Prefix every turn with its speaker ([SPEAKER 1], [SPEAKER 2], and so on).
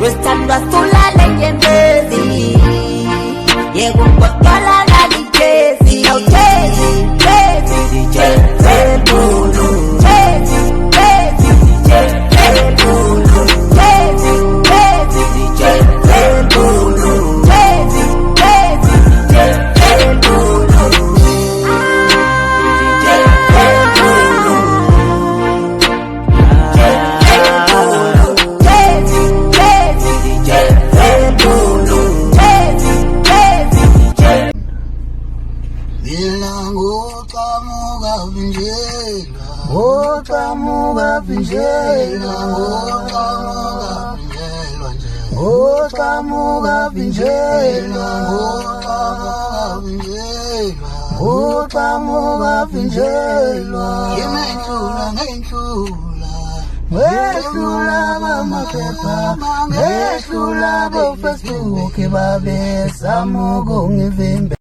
[SPEAKER 1] Westandwa sulale nyembezi Yego mkotola la dijezi Chezi, chezi, chezi bulu Chezi, chezi, chezi bulu Chezi, chezi, chezi bulu Chezi, chezi, chezi bulu
[SPEAKER 2] Otamuga pinjelwa Ngehlula bamaphepha Ngehlula bo Facebook babe samuko ngivimbe